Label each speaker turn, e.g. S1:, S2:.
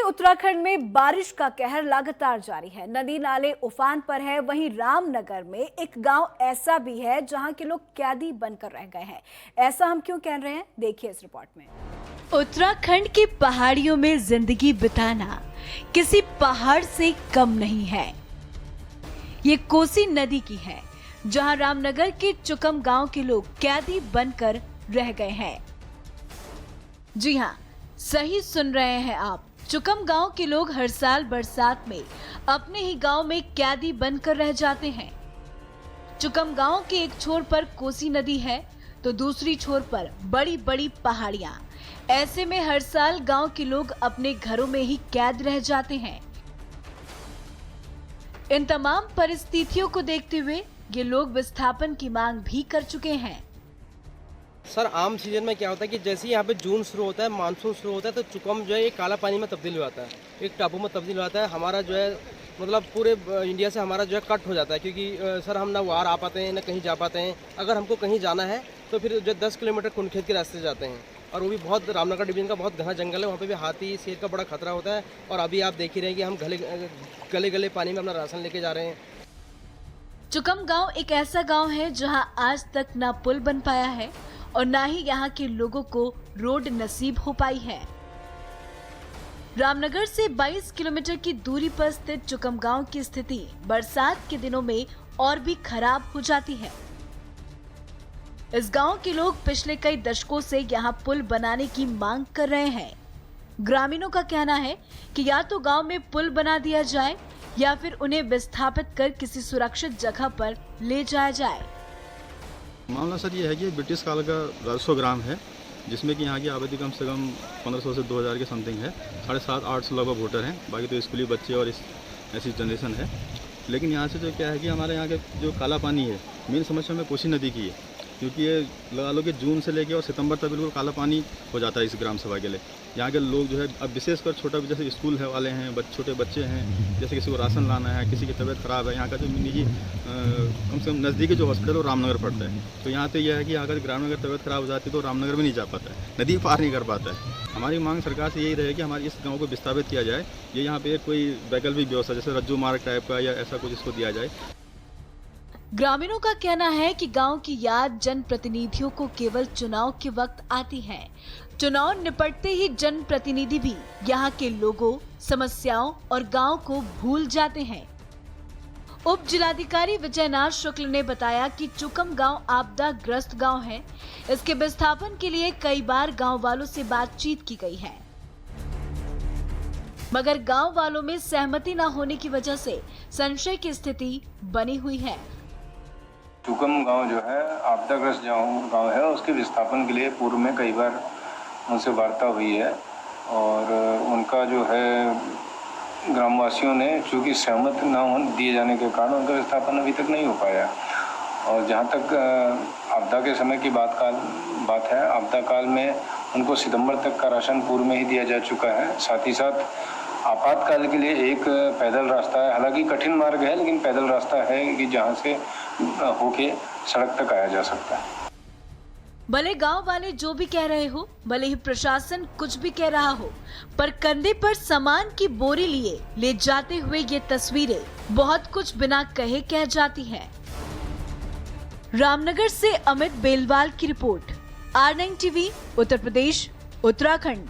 S1: उत्तराखंड में बारिश का कहर लगातार जारी है। नदी नाले उफान पर है। वहीं रामनगर में एक गांव ऐसा भी है जहां के लोग कैदी बनकर रह गए हैं। ऐसा हम क्यों कह रहे हैं, देखिए इस रिपोर्ट में।
S2: उत्तराखंड की पहाड़ियों में जिंदगी बिताना किसी पहाड़ से कम नहीं है। ये कोसी नदी की है, जहां रामनगर के चुकम गांव के लोग कैदी बनकर रह गए हैं। जी हां, सही सुन रहे हैं आप। चुकम गांव के लोग हर साल बरसात में अपने ही गांव में कैदी बनकर रह जाते हैं। चुकम गांव के एक छोर पर कोसी नदी है तो दूसरी छोर पर बड़ी बड़ी पहाड़ियां। ऐसे में हर साल गांव के लोग अपने घरों में ही कैद रह जाते हैं। इन तमाम परिस्थितियों को देखते हुए ये लोग विस्थापन की मांग भी कर चुके हैं।
S3: सर, आम सीजन में क्या होता है कि जैसे ही यहाँ पे जून शुरू होता है, मानसून शुरू होता है, तो चुकम जो है एक काला पानी में तब्दील हो जाता है, एक टापू में तब्दील हो जाता है। हमारा जो है मतलब पूरे इंडिया से हमारा जो है कट हो जाता है, क्योंकि सर हम ना वार आ पाते हैं ना कहीं जा पाते हैं। अगर हमको कहीं जाना है तो फिर जो 10 किलोमीटर कुनखेत के रास्ते जाते हैं, और वो भी बहुत रामनगर डिवीजन का बहुत घना जंगल है। वहाँ पे भी हाथी शेर का बड़ा खतरा होता है। और अभी आप देख ही रहे हैं कि हम गले गले पानी में अपना राशन लेके जा रहे हैं।
S2: चुकम गांव एक ऐसा गांव है जहां आज तक ना पुल बन पाया है और ना ही यहाँ के लोगों को रोड नसीब हो पाई है। रामनगर से 22 किलोमीटर की दूरी पर स्थित चुकम गांव की स्थिति बरसात के दिनों में और भी खराब हो जाती है। इस गांव के लोग पिछले कई दशकों से यहाँ पुल बनाने की मांग कर रहे हैं। ग्रामीणों का कहना है कि या तो गांव में पुल बना दिया जाए या फिर उन्हें विस्थापित कर किसी सुरक्षित जगह पर ले जाया जाए।
S4: मामला सर ये है कि ब्रिटिश काल का राजस्व ग्राम है, जिसमें कि यहाँ की आबादी कम से कम 1500 से 2000 के समथिंग है। 750-800 लगभग वोटर हैं, बाकी तो स्कूली बच्चे और ऐसी जनरेशन है। लेकिन यहाँ से जो क्या है कि हमारे यहाँ के जो काला पानी है, मेन समस्या में कोसी नदी की है, क्योंकि ये लगा लो कि जून से लेकर और सितंबर तक बिल्कुल काला पानी हो जाता है इस ग्राम सभा के लिए। यहाँ के लोग जो है अब विशेषकर छोटा जैसे स्कूल है वाले हैं, छोटे बच्चे हैं, जैसे किसी को राशन लाना है, किसी की तबीयत ख़राब है, यहाँ का जो निजी कम से कम नज़दीकी जो हॉस्पिटल है वो रामनगर पड़ता है। तो यहाँ पे यह है कि अगर ग्राम में अगर तबीयत ख़राब हो जाती है तो रामनगर में नहीं जा पाता है, नदी पार नहीं कर पाता है। हमारी मांग सरकार से यही रहे कि हमारे इस गाँव को विस्थापित किया जाए। ये यहाँ पे कोई वैकल्पिक व्यवस्था जैसे रज्जू मार्ग टाइप का या ऐसा कुछ इसको दिया जाए।
S2: ग्रामीणों का कहना है कि गांव की याद जनप्रतिनिधियों को केवल चुनाव के वक्त आती है। चुनाव निपटते ही जनप्रतिनिधि भी यहाँ के लोगों, समस्याओं और गांव को भूल जाते हैं। उप जिलाधिकारी विजयनाथ शुक्ल ने बताया कि चुकम गांव आपदा ग्रस्त गांव है। इसके विस्थापन के लिए कई बार गांव वालों से बातचीत की गई है, मगर गांव वालों में सहमति न होने की वजह से संशय की स्थिति बनी हुई है।
S5: चुकम गांव जो है आपदाग्रस्त गांव है, उसके विस्थापन के लिए पूर्व में कई बार उनसे वार्ता हुई है, और उनका जो है ग्रामवासियों ने चूँकि सहमत न दिए जाने के कारण उनका विस्थापन अभी तक नहीं हो पाया। और जहां तक आपदा के समय की बात है, आपदा काल में उनको सितंबर तक का राशन पूर्व में ही दिया जा चुका है। साथ ही साथ आपातकाल के लिए एक पैदल रास्ता है, हालांकि कठिन मार्ग है, लेकिन पैदल रास्ता है कि जहां से होके सड़क तक आया जा सकता है।
S2: भले गांव वाले जो भी कह रहे हो, भले ही प्रशासन कुछ भी कह रहा हो, पर कंधे पर सामान की बोरी लिए ले जाते हुए ये तस्वीरें बहुत कुछ बिना कहे कह जाती हैं। रामनगर से अमित बेलवाल की report, R9 TV, Uttar Pradesh, Uttarakhand.